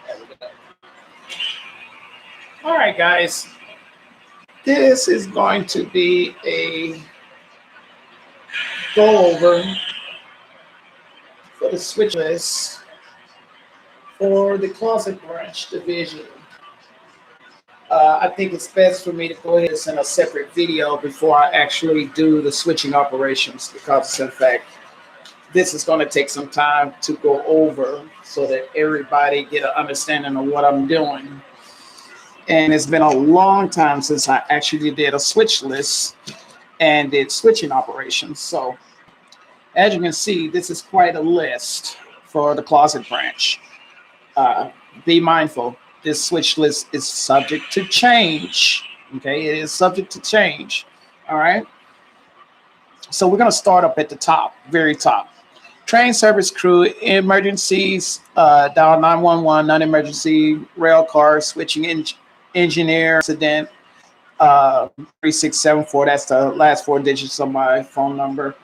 There we go. All right, guys. This is going to be a go over for the switch list for the closet branch division. I think it's best for me to go ahead and send a separate video before I actually do the switching operations because, in fact, this is going to take some time to go over so that everybody get an understanding of what I'm doing. And it's been a long time since I actually did a switch list and did switching operations. So as you can see, this is quite a list for the closet branch. Uh, be mindful, this switch list is subject to change. Okay, it is subject to change. All right. So we're going to start up at the top, very top. Train service crew, emergencies, dial 911, non-emergency, rail car, switching engineer, accident, 3674. That's the last four digits of my phone number.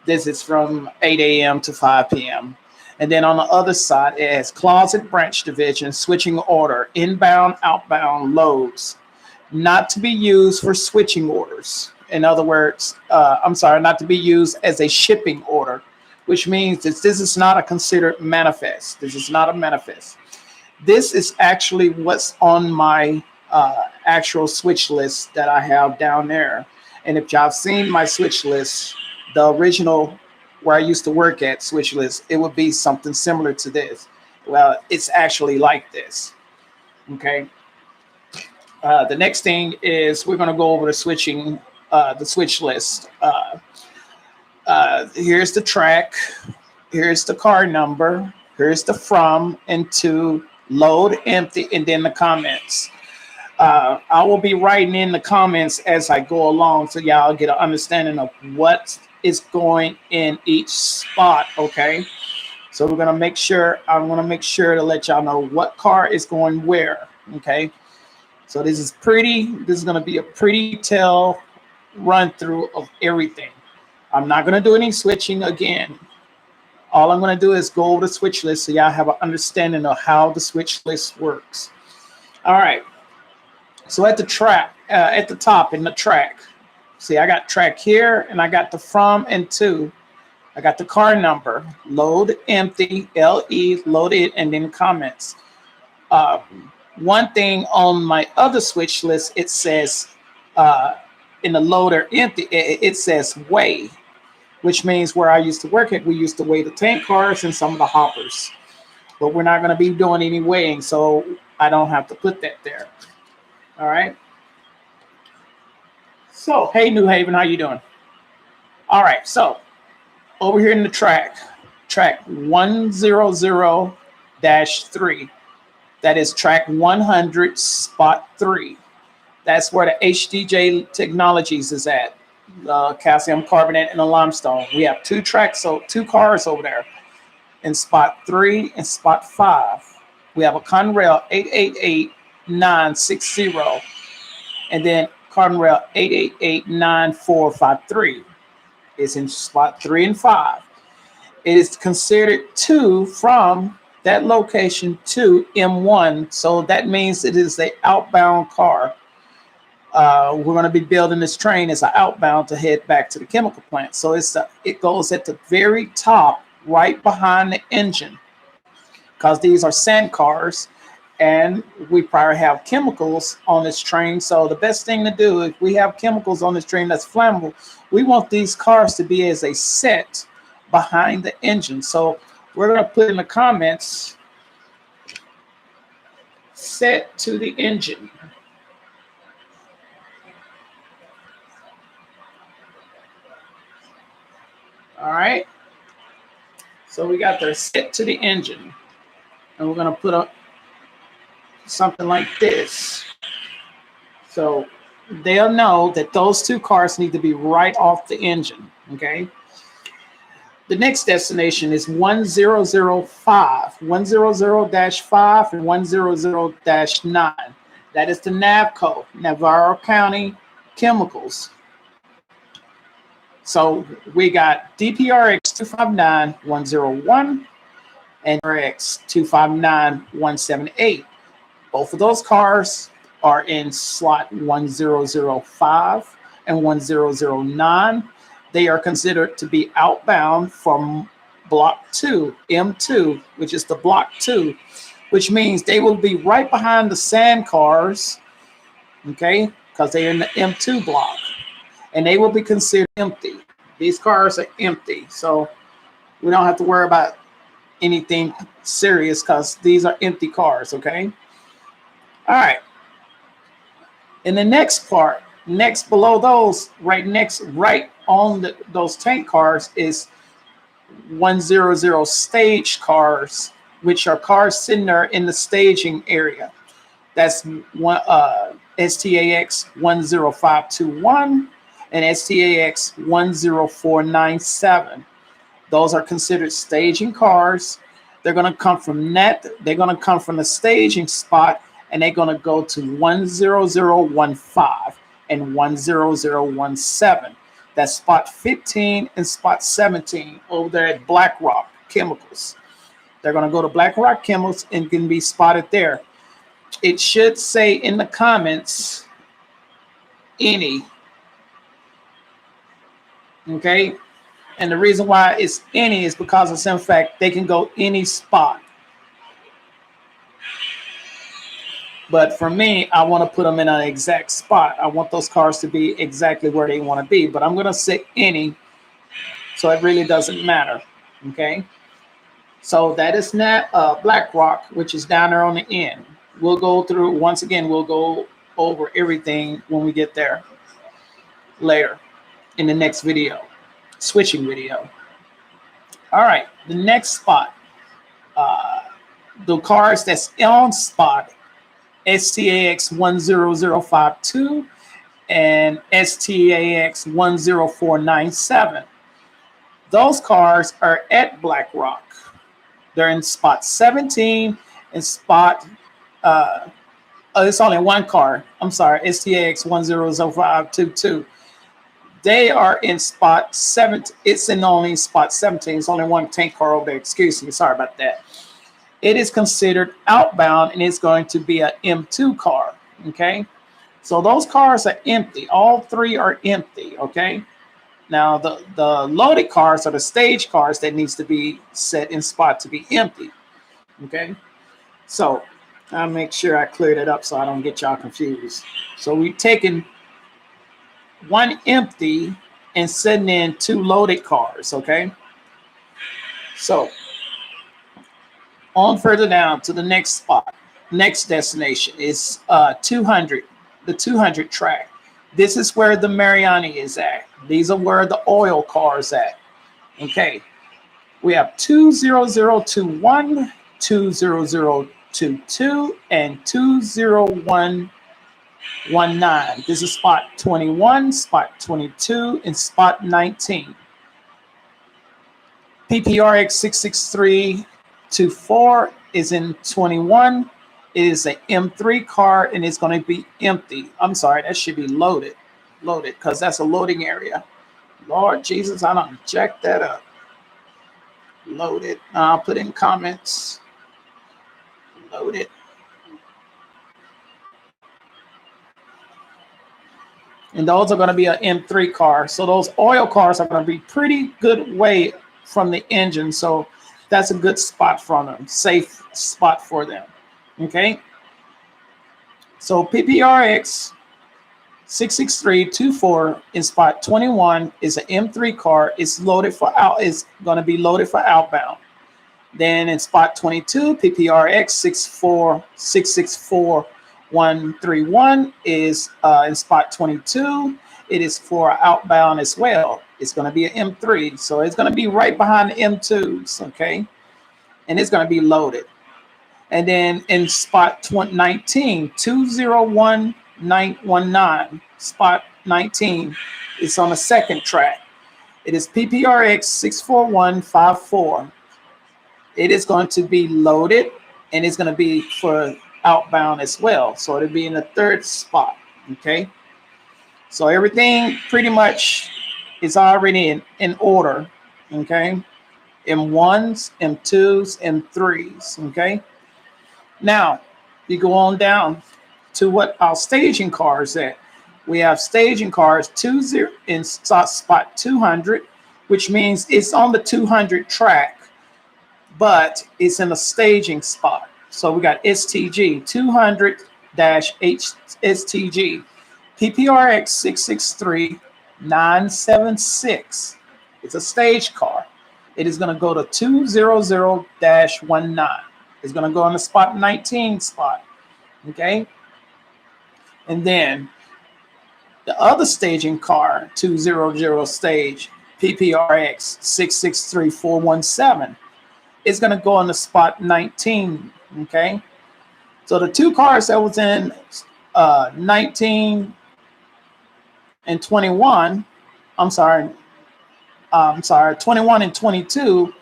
This is from 8 a.m. to 5 p.m. And then on the other side, it has closet branch division, switching order, inbound, outbound loads, not to be used for switching orders. In other words, I'm sorry, not to be used as a shipping order, which means that this is not a considered manifest. This is not a manifest. This is actually what's on my actual switch list that I have down there. And if y'all have seen my switch list, the original where I used to work at switch list, it would be something similar to this. Well, it's actually like this. Okay. The next thing is we're going to go over the switch list. Here's the track. Here's the car number. Here's the from and to, load, empty, and then the comments. I will be writing in the comments as I go along so y'all get an understanding of what is going in each spot. Okay. So we're going to make sure, I'm going to make sure to let y'all know what car is going where. Okay. So this is going to be a pretty detailed run through of everything. I'm not going to do any switching again. All I'm going to do is go over the switch list so y'all have an understanding of how the switch list works. All right. So at the track, at the top in the track, see, I got track here and I got the from and to. I got the car number, load, empty, LE, load it, and then comments. One thing on my other switch list, it says in the loader empty, it says weigh, which means where I used to work at, we used to weigh the tank cars and some of the hoppers. But we're not going to be doing any weighing, so I don't have to put that there. All right. So, hey, New Haven, how you doing? All right. So, over here in the track 100-3. That is track 100, spot 3. That's where the HDJ Technologies is at. Calcium carbonate and the limestone. We have two tracks, so two cars over there in spot 3 and spot 5. We have a Conrail 888960 and then Conrail 8889453 is in spot 3 and 5. It is considered 2 from that location to M1, so that means it is an outbound car. We're going to be building this train as an outbound to head back to the chemical plant. So it goes at the very top, right behind the engine, because these are sand cars, and we probably have chemicals on this train. So the best thing to do, if we have chemicals on this train that's flammable, we want these cars to be as a set behind the engine. So we're going to put in the comments, set to the engine. All right. So we got the set to the engine. And we're going to put up something like this. So they'll know that those two cars need to be right off the engine. Okay. The next destination is 1005, 100-5 and 100-9. That is the NAVCO, Navarro County Chemicals. So we got DPRX 259101 and RX 259178. Both of those cars are in slot 1005 and 1009. They are considered to be outbound from block 2, M2, which is the block 2, which means they will be right behind the sand cars, okay, because they're in the M2 block, and they will be considered empty. These cars are empty, so we don't have to worry about anything serious because these are empty cars, okay? All right. In the next part, next below those, right on those tank cars is 100 stage cars, which are cars sitting there in the staging area. That's one STAX 10521 and STAX 10497. Those are considered staging cars. They're going to come from they're going to come from the staging spot, and they're going to go to 10015 and 10017. That's spot 15 and spot 17 over there at Black Rock Chemicals. They're going to go to Black Rock Chemicals and can be spotted there. It should say in the comments, any. Okay? And the reason why it's any is because it's in fact they can go any spot. But for me, I want to put them in an exact spot. I want those cars to be exactly where they want to be. But I'm going to say any, so it really doesn't matter. Okay? So that is not Black Rock, which is down there on the end. We'll go through, once again, we'll go over everything when we get there later in the next video, switching video. All right, the next spot, the cars that's on spot, STAX 10052 and STAX 10497. Those cars are at Black Rock. They're in spot 17 and spot, it's only one car. I'm sorry, STAX 1000522. They are in spot 7. It's in only spot 17. It's only one tank car over there. Excuse me. Sorry about that. It is considered outbound, and it's going to be an M2 car. Okay. So those cars are empty. All three are empty. Okay. Now the loaded cars are the stage cars that needs to be set in spot to be empty. Okay. So I'll make sure I clear that up so I don't get y'all confused. So we've taken one empty and setting in two loaded cars, okay? So on further down to the next spot, next destination is 200, the 200 track. This is where the Mariani is at. These are where the oil cars at, okay? We have 20021, 20022, and 20119. This is spot 21, spot 22, and spot 19. PPRX 66324 is in 21. It is an M3 car, and it's going to be empty. I'm sorry, that should be loaded, because that's a loading area. Lord Jesus, I don't jack that up. Loaded. I'll put in comments. Loaded. And those are going to be an M3 car. So those oil cars are going to be pretty good way from the engine. So that's a good spot for them, safe spot for them. Okay. So PPRX 66324 in spot 21 is an M3 car. It's loaded for out. It's going to be loaded for outbound. Then in spot 22, PPRX 664131 is in spot 22. It is for outbound as well. It's going to be an M3. So it's going to be right behind the M2s, okay? And it's going to be loaded. And then in spot 19, 201919, spot 19, it's on the second track. It is PPRX 64154. It is going to be loaded, and it's going to be for outbound as well. So it'll be in the third spot, okay? So everything pretty much is already in order, okay? M1s, M2s, M3s, okay? Now, you go on down to what our staging cars at. We have staging cars 20 in spot 200, which means it's on the 200 track, but it's in a staging spot. So we got STG 200-H STG PPRX 663976. It's a stage car. It is going to go to 200-19. It's going to go on the spot 19 spot. Okay. And then the other staging car, 200 stage, PPRX 663417, is going to go on the spot 19. Okay. So the two cars that was in 19 and 21, 21 and 22,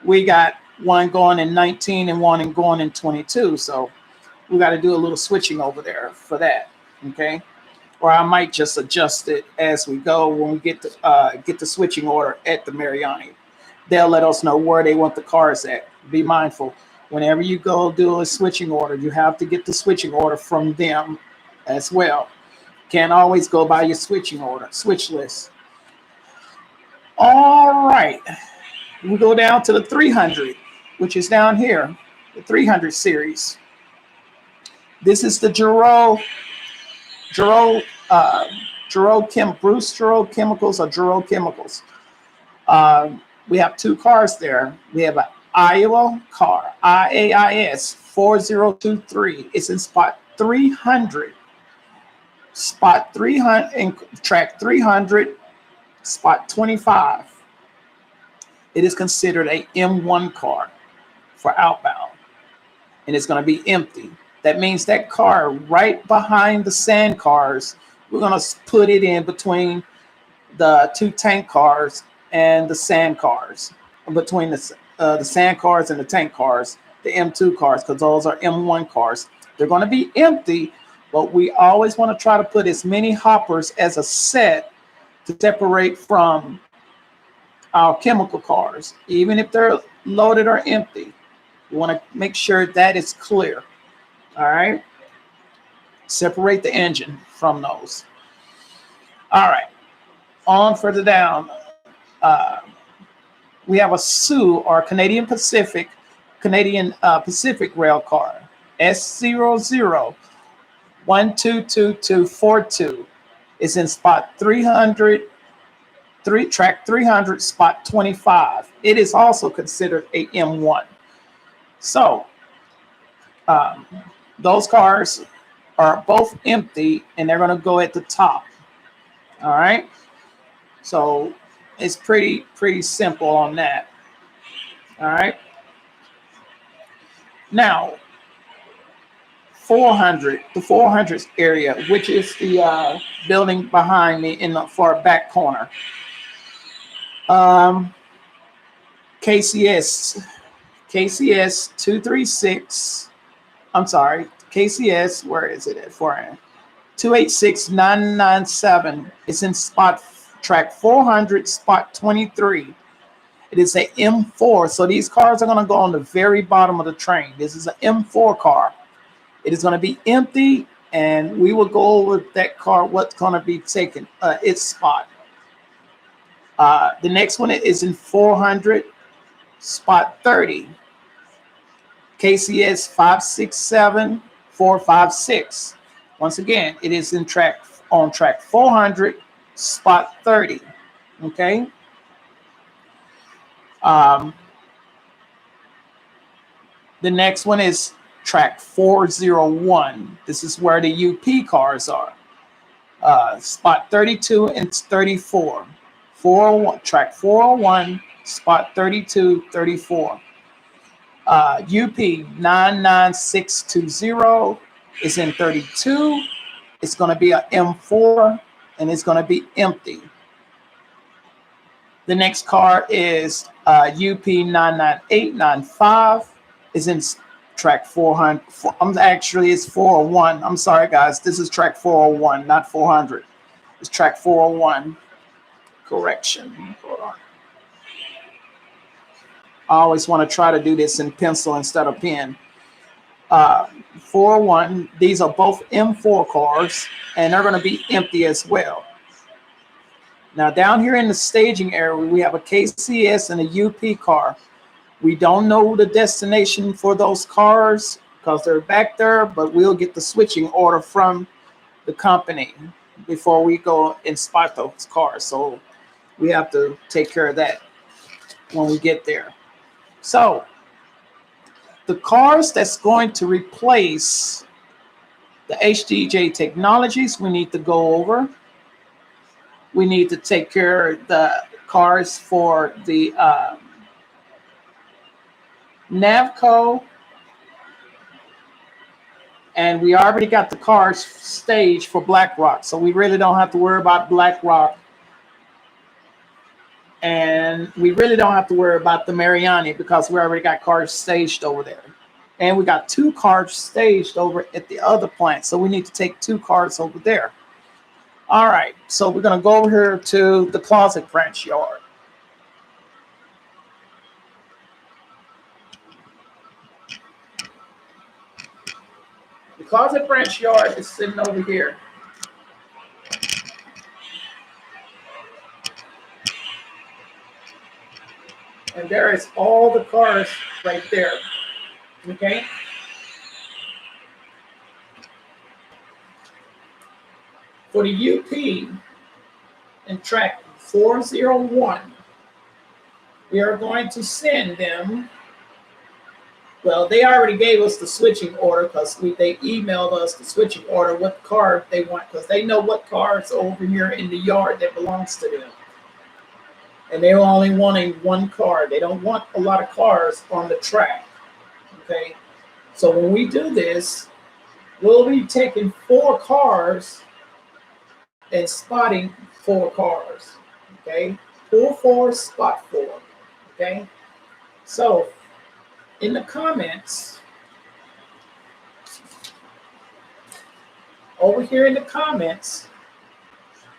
we got one going in 19 and one going in 22. So we got to do a little switching over there for that. Okay. Or I might just adjust it as we go when we get the switching order at the Mariani. They'll let us know where they want the cars at. Be mindful. Whenever you go do a switching order, you have to get the switching order from them as well. Can't always go by your switching order, switch list. All right. We go down to the 300, which is down here, the 300 series. This is the Bruce Giroux Chemicals or Giroux Chemicals. We have two cars there. We have an Iowa car, IAIS 4023. It's in spot 300. Spot 300 and track 300, spot 25. It is considered a M1 car for outbound, and it's going to be empty. That means that car right behind the sand cars, we're going to put it in between the two tank cars and the sand cars, between the sand cars and the tank cars, the M2 cars, because those are M1 cars. They're going to be empty, but we always want to try to put as many hoppers as a set to separate from our chemical cars, even if they're loaded or empty. We want to make sure that is clear. All right. Separate the engine from those. All right. On further down, we have a Soo or Canadian Pacific rail car, S00122242. It's in spot 300, track 300, spot 25. It is also considered a M1. So those cars are both empty and they're going to go at the top. All right. So it's pretty simple on that. All right. Now, 400, the 400 area, which is the building behind me in the far back corner. KCS 236. I'm sorry, KCS. Where is it at? 286997. It's in spot track 400, spot 23. It is a M4. So these cars are going to go on the very bottom of the train. This is an M4 car. It is going to be empty, and we will go over that car, what's going to be taken, its spot. The next one is in 400, spot 30. KCS 567456. Once again, it is on track 400, spot 30. Okay. The next one is track 401. This is where the UP cars are. Spot 32 and 34. 401, track 401, spot 32, 34. UP 99620 is in 32. It's going to be a M4 and it's going to be empty. The next car is UP 99895 is in track 400. Actually, it's 401. I'm sorry, guys. This is track 401, not 400. It's track 401. Correction. Hold on. I always want to try to do this in pencil instead of pen. Uh, 401, these are both M4 cars, and they're going to be empty as well. Now, down here in the staging area, we have a KCS and a UP car. We don't know the destination for those cars because they're back there, but we'll get the switching order from the company before we go and spot those cars. So we have to take care of that when we get there. So the cars that's going to replace the HDJ technologies, we need to go over. We need to take care of the cars for the Navco, and we already got the cars staged for BlackRock, so we really don't have to worry about BlackRock, and we really don't have to worry about the Mariani because we already got cars staged over there, and we got 2 cars staged over at the other plant, so we need to take 2 cars over there. All right, so we're going to go over here to the Closet Branch yard. The Closet Branch yard is sitting over here. And there is all the cars right there. Okay? For the UP and track 401, we are going to send them. Well, they already gave us the switching order because they emailed us the switching order, what car they want, because they know what car is over here in the yard that belongs to them. And they're only wanting 1 car. They don't want a lot of cars on the track. Okay? So when we do this, we'll be taking 4 cars and spotting 4 cars. Okay? Pull 4, spot 4. Okay? So in the comments, over here in the comments,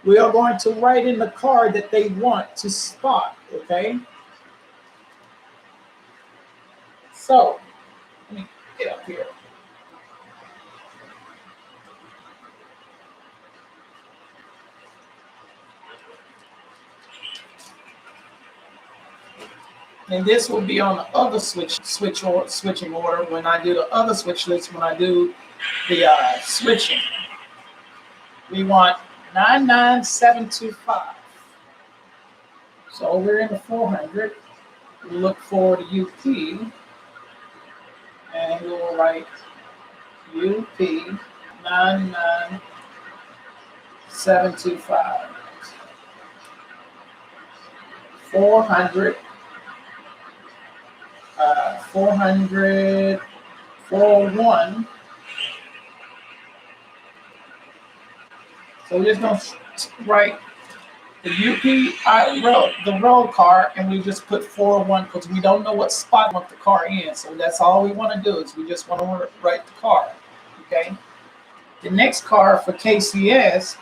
we are going to write in the car that they want to spot, okay? So, let me get up here. And this will be on the other switching order when I do the other switch list, when I do the switching. We want 99725. So we're in the 400. We look for the UP, and we will write UP 99725. 400. 400, 401. So we're just going to write the UP, the road car, and we just put 401 because we don't know what spot we want the car in. So that's all we want to do is we just want to write the car. Okay. The next car for KCS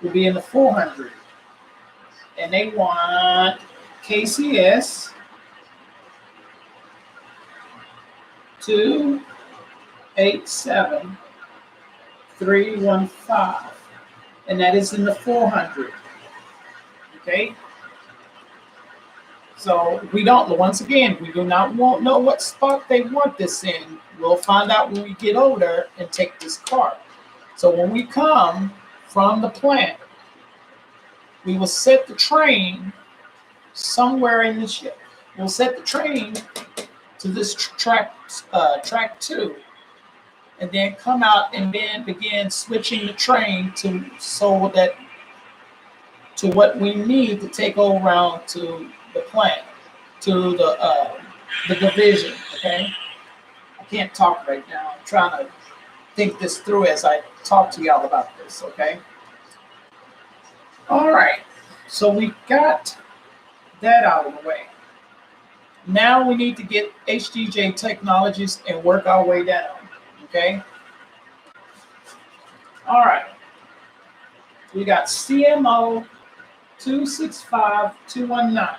will be in the 400. And they want KCS 287315, and that is in the 400. Okay. So we don't. Once again, we do not know what spot they want this in. We'll find out when we get over there and take this car. So when we come from the plant, we will set the train somewhere in the ship. We'll set the train to this track 2, and then come out and then begin switching the train to what we need to take over around to the plant, to the division. Okay, I can't talk right now. I'm trying to think this through as I talk to y'all about this. Okay. All right. So we got that out of the way. Now we need to get HDJ Technologies and work our way down, okay? All right. We got CMO 265219.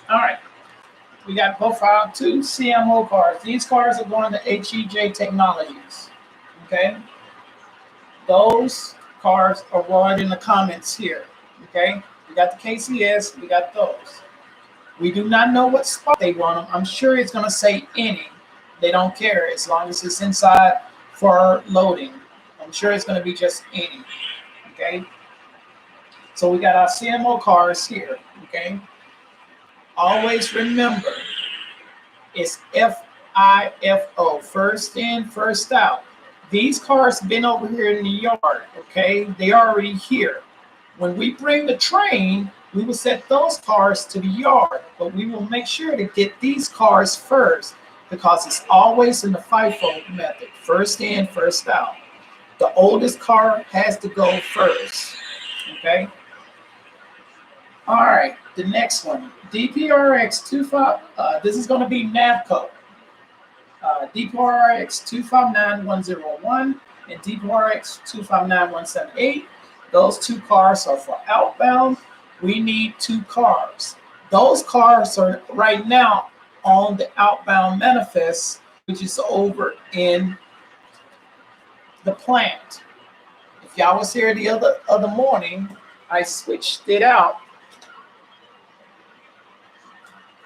All right. We got profile two CMO cars. These cars are going to HEJ Technologies. Okay. Those cars are right in the comments here. Okay. We got the KCS. We got those. We do not know what spot they want them. I'm sure it's going to say any. They don't care as long as it's inside for loading. I'm sure it's going to be just any. Okay. So we got our CMO cars here. Okay. Always remember, it's FIFO, first in, first out. These cars been over here in the yard, okay? They already here. When we bring the train, we will set those cars to the yard, but we will make sure to get these cars first because it's always in the FIFO method, first in, first out. The oldest car has to go first, okay? All right, the next one, DPRX 25. This is going to be Navco. DPRX 259101 and DPRX 259178. Those two cars are for outbound. We need two cars. Those cars are right now on the outbound manifest, which is over in the plant. If y'all was here the other morning, I switched it out.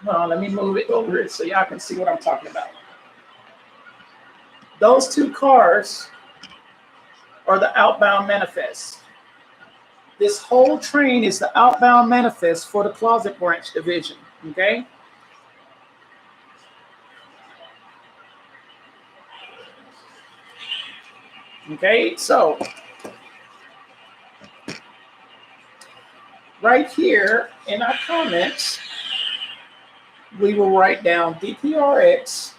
Let me move it over here so y'all can see what I'm talking about. Those two cars are the outbound manifest. This whole train is the outbound manifest for the Closet Branch division, okay? Okay, so right here in our comments, we will write down DPRX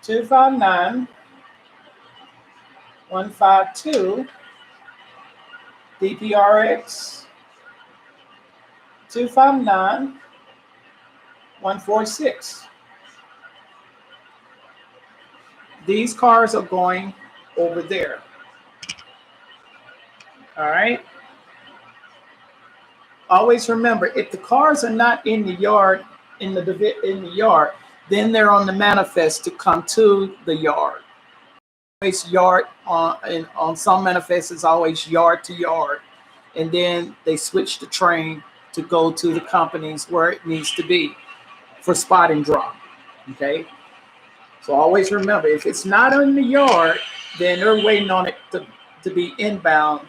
259152, DPRX 259146. These cars are going over there. All right. Always remember, if the cars are not in the yard, in the yard, then they're on the manifest to come to the yard. Always yard on some manifests is always yard to yard, and then they switch the train to go to the companies where it needs to be for spot and drop. Okay. So always remember, if it's not in the yard, then they're waiting on it to be inbound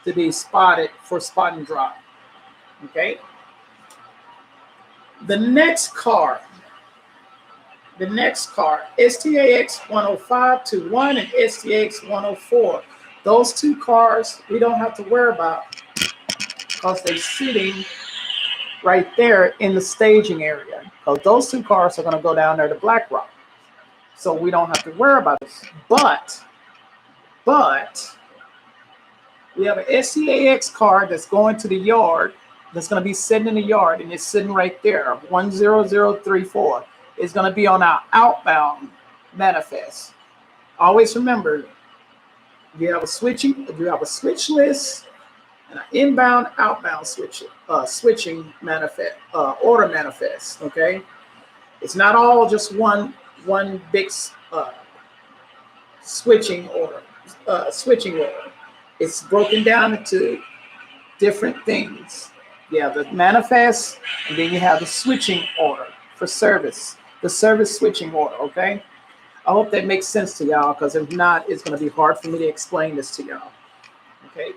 to be spotted for spot and drop. Okay. The next car, STAX 10521 and STAX 104. Those two cars we don't have to worry about because they're sitting right there in the staging area. So those two cars are going to go down there to Black Rock. So we don't have to worry about this. But we have an STAX car that's going to the yard, that's going to be sitting in the yard, and it's sitting right there. 10034 is going to be on our outbound manifest. Always remember, you have a switch list and an inbound outbound switching manifest, order manifest. Okay, it's not all just one big switching order. It's broken down into different things. You have the manifest, and then you have the switching order for service, the service switching order, okay? I hope that makes sense to y'all, because if not, it's going to be hard for me to explain this to y'all, okay?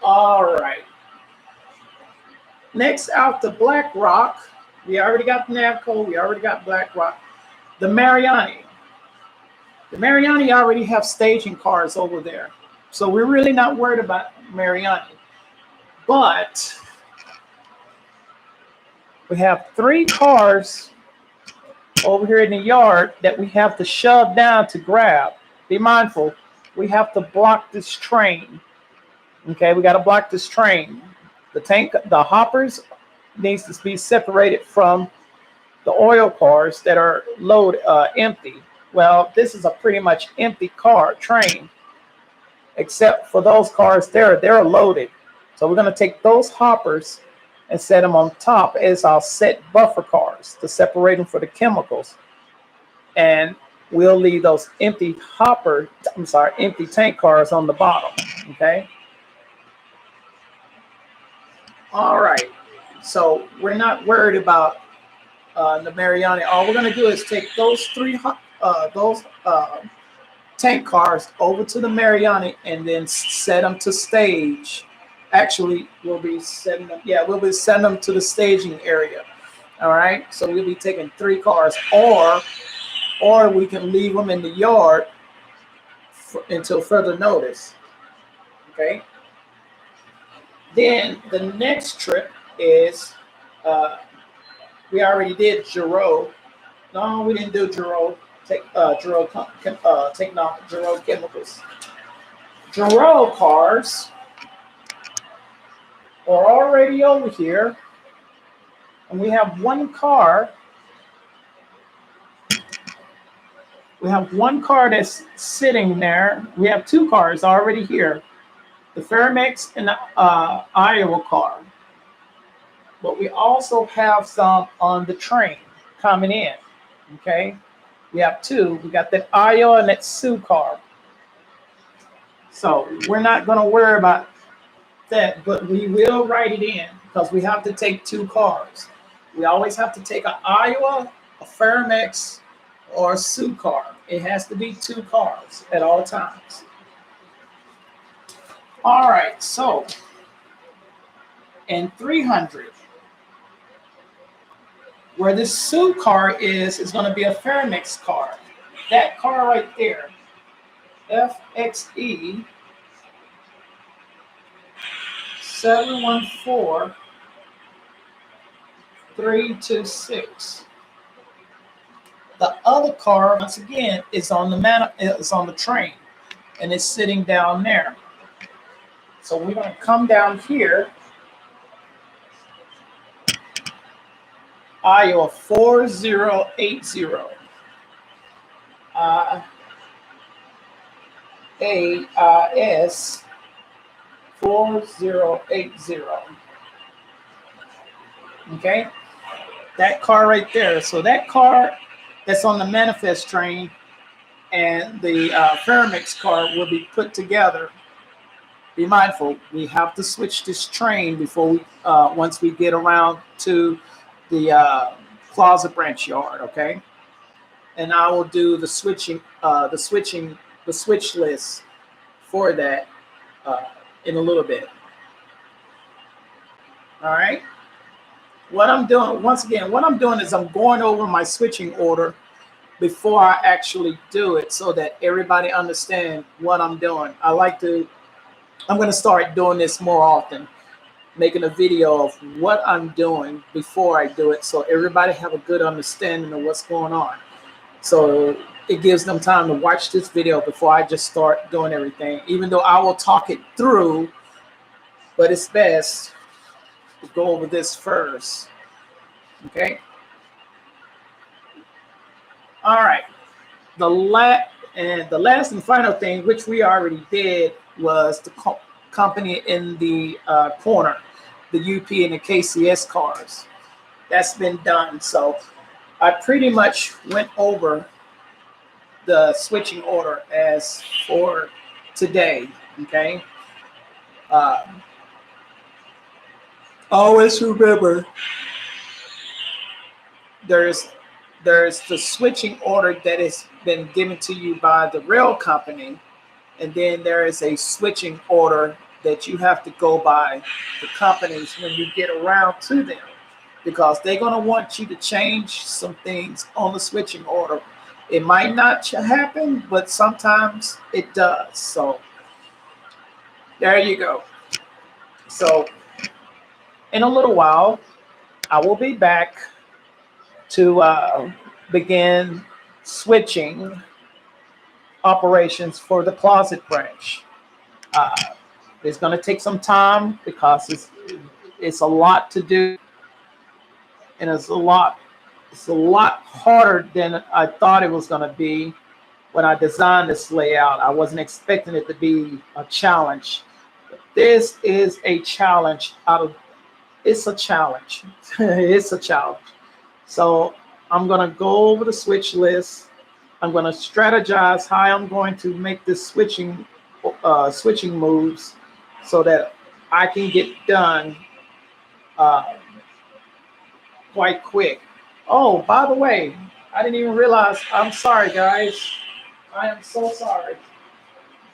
All right. Next out, the Black Rock. We already got Navco. We already got Black Rock. The Mariani. The Mariani already have staging cars over there. So we're really not worried about Mariani. But we have 3 cars over here in the yard that we have to shove down to grab. Be mindful, we have to block this train. Okay, we got to block this train. The hoppers needs to be separated from the oil cars that are empty. Well, this is a pretty much empty train. except for those cars there, they're loaded. So we're going to take those hoppers and set them on top as our set buffer cars to separate them for the chemicals. And we'll leave those empty tank cars on the bottom. Okay. All right. So we're not worried about the Mariani. All we're going to do is take those tank cars over to the Mariani and then set them to stage. Actually, we'll be setting them. Yeah, we'll be sending them to the staging area. All right. So we'll be taking 3 cars, or we can leave them in the yard until further notice. Okay. Then the next trip is we already did Giroux. No, we didn't do Giroux. Giroux Chemicals. Giroux cars are already over here, and we have one car. We have one car that's sitting there. We have 2 cars already here, the Ferromex and the Iowa car. But we also have some on the train coming in. Okay, we have 2. We got that Iowa and that Sioux car. So we're not going to worry about that, but we will write it in because we have to take 2 cars. We always have to take an Iowa, a Ferromex, or a Sioux car. It has to be 2 cars at all times. All right, so in 300, where this Sioux car is going to be a Ferromex car. That car right there, FXE 714326. The other car, once again, is on the train, and it's sitting down there. So we're going to come down here. Iowa 4080. AIS 4080. Okay, that car right there. So that car that's on the manifest train and the Ferromex car will be put together. Be mindful, we have to switch this train before we once we get around to the Closet Branch yard. Okay, and I will do the switch list for that in a little bit. All right. What I'm doing is I'm going over my switching order before I actually do it so that everybody understands what I'm doing. I'm going to start doing this more often, making a video of what I'm doing before I do it so everybody have a good understanding of what's going on. So it gives them time to watch this video before I just start doing everything, even though I will talk it through, but it's best to go over this first. Okay. All right. The last and final thing, which we already did, was the company in the corner, the UP and the KCS cars. That's been done. So I pretty much went over the switching order as for today. Okay. Always remember, there's the switching order that has been given to you by the rail company, and then there is a switching order that you have to go by the companies when you get around to them, because they're going to want you to change some things on the switching order. It might not happen, but sometimes it does. So there you go. So in a little while, I will be back to begin switching operations for the Closet Branch. It's going to take some time because it's a lot to do, and it's a lot harder than I thought it was going to be. when I designed this layout. I wasn't expecting it to be a challenge. This is a challenge it's a challenge. It's a challenge. So I'm gonna go over the switch list. I'm gonna strategize how I'm going to make this switching moves so that I can get done uh, quite quick. Oh, by the way, I didn't even realize. I'm sorry, guys. I am so sorry.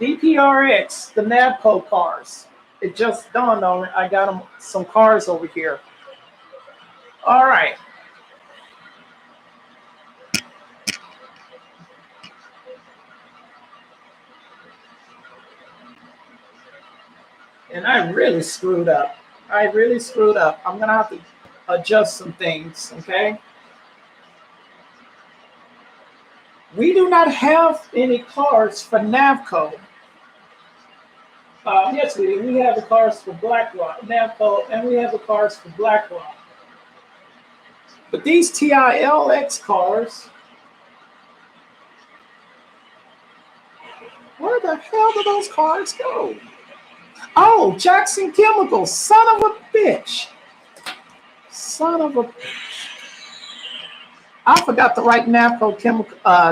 DPRX, the Navco cars. It just dawned on me. I got some cars over here. All right. And I really screwed up. I really screwed up. I'm going to have to adjust some things, okay? We do not have any cars for Navco. Yes, we do. We have the cars for BlackRock, Navco, and we have the cars for BlackRock. But these TILX cars, where the hell do those cars go? Oh, Jackson Chemicals, son of a bitch. Son of a. I forgot to write Navco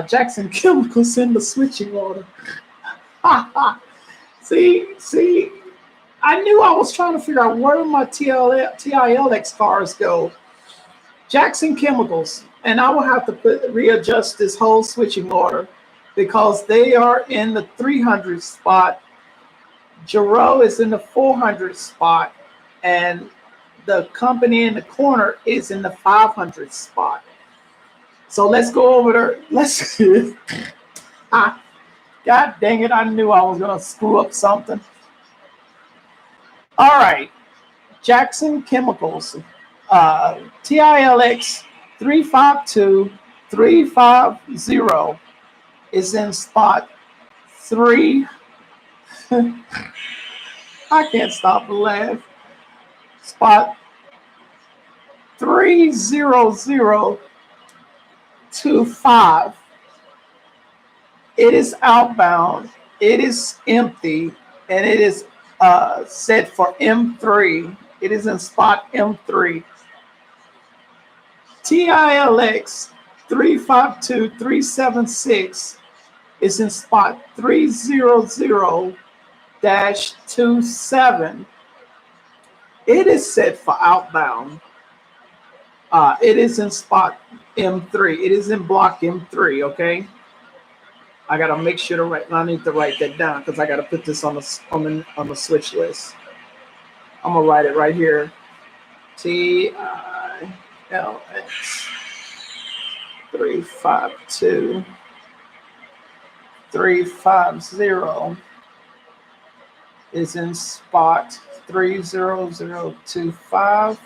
Jackson Chemicals in the switching order. See, I knew I was trying to figure out where my TILX cars go. Jackson Chemicals, and I will have to readjust this whole switching order because they are in the 300 spot. Giroux is in the 400 spot, and the company in the corner is in the 500 spot. So let's go over there. Let's. God dang it! I knew I was gonna screw up something. All right, Jackson Chemicals, TILX 352350 is in spot 3. I can't stop the laugh. Spot 30025. It is outbound. It is empty, and it is set for M3. It is in spot M3. TILX 352376 is in spot 300-27. It is set for outbound. It is in spot M3. It is in block M3. Okay. I gotta make sure to write. I need to write that down because I gotta put this on the switch list. I'm gonna write it right here. TILX 352350 is in spot 30025.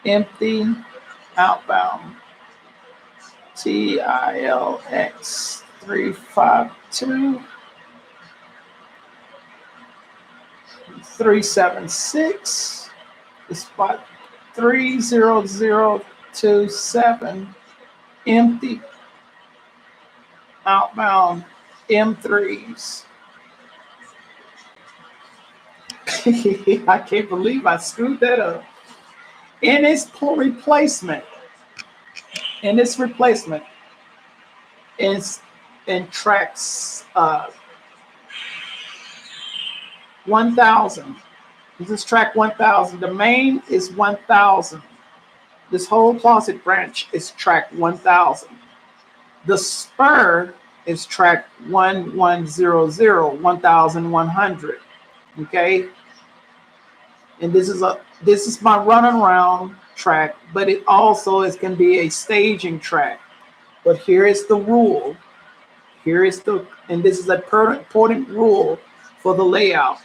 Empty, outbound. TILX 352-376 is spot 30027. Empty, outbound, M3s. I can't believe I screwed that up. In its replacement, is in tracks 1000. This is track 1000. The main is 1000. This whole closet branch is track 1000. The spur is track 1100, 1100. Okay. And this is my running around track, but it also can be a staging track. But here is the rule. And this is an important rule for the layout.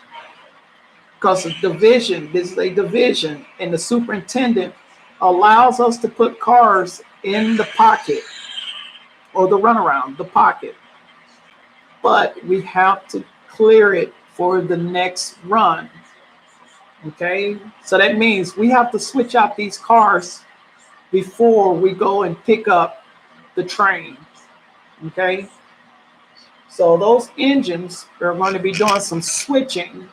Because of division, this is a division, and the superintendent allows us to put cars in the pocket or the runaround, the pocket. But we have to clear it for the next run. Okay, so that means we have to switch out these cars before we go and pick up the train. Okay, So those engines are going to be doing some switching,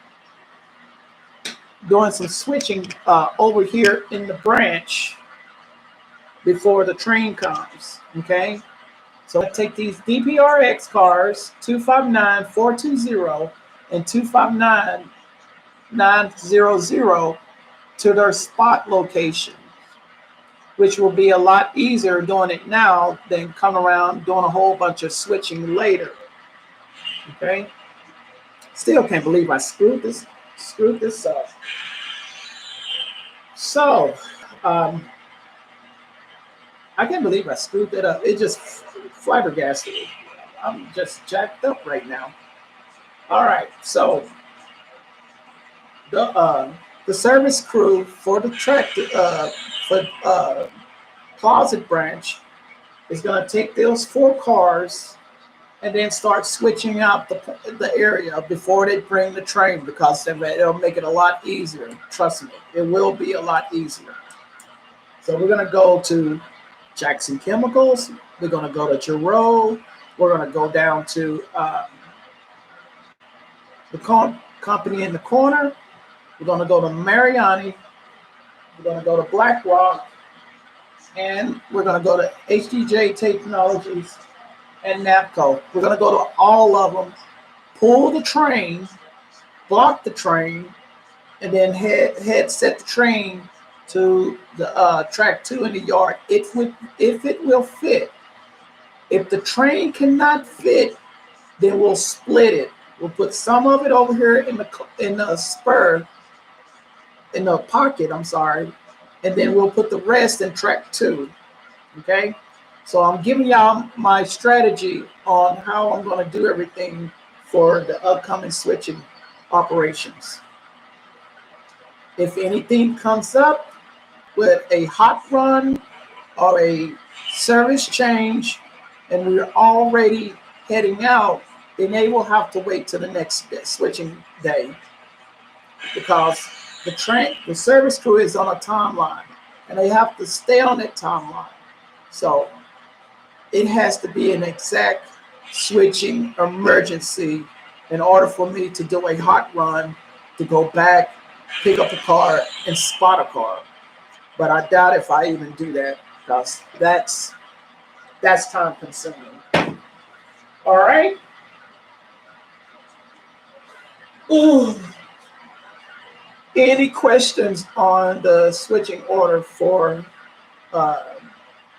over here in the branch before the train comes. Okay. So I take these DPRX cars, 259 420 and 259 900, to their spot location, which will be a lot easier doing it now than come around doing a whole bunch of switching later. Okay. Still can't believe I screwed this up. So, I can't believe I screwed that up. It just flabbergasted me. I'm just jacked up right now. All right, so the service crew for the tractor for Closet Branch is going to take those 4 cars and then start switching out the area before they bring the train, because it'll make it a lot easier. Trust me, it will be a lot easier. So we're going to go to Jackson Chemicals. We're going to go to Giroux. We're going to go down to the company in the corner. We're going to go to Mariani. We're going to go to BlackRock. And we're going to go to HDJ Technologies and NAPCO. We're going to go to all of them, pull the train, block the train, and then set the train to the track 2 in the yard if it will fit. If the train cannot fit, then we'll split it. We'll put some of it over here in the spur, in the pocket, I'm sorry, and then we'll put the rest in track 2. Okay? So I'm giving y'all my strategy on how I'm going to do everything for the upcoming switching operations. If anything comes up with a hot run or a service change and we're already heading out, then they will have to wait till the next switching day, because the service crew is on a timeline and they have to stay on that timeline. So it has to be an exact switching emergency in order for me to do a hot run, to go back, pick up a car, and spot a car. But I doubt if I even do that, because that's time consuming. All right. Ooh. Any questions on the switching order for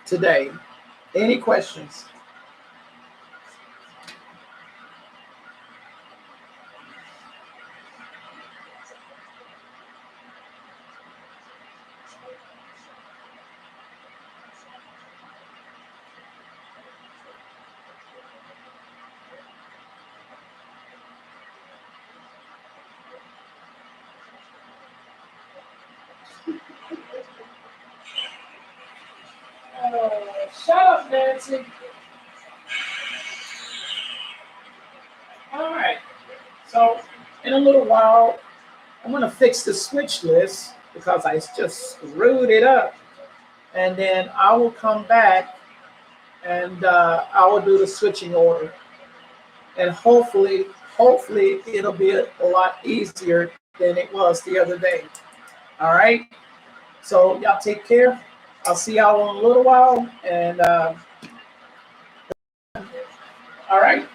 today? Any questions? Shut up, Nancy. All right. So in a little while, I'm going to fix the switch list because I just screwed it up. And then I will come back and I will do the switching order. And hopefully it'll be a lot easier than it was the other day. All right. So y'all take care. I'll see y'all in a little while. And all right.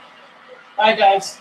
Bye, guys.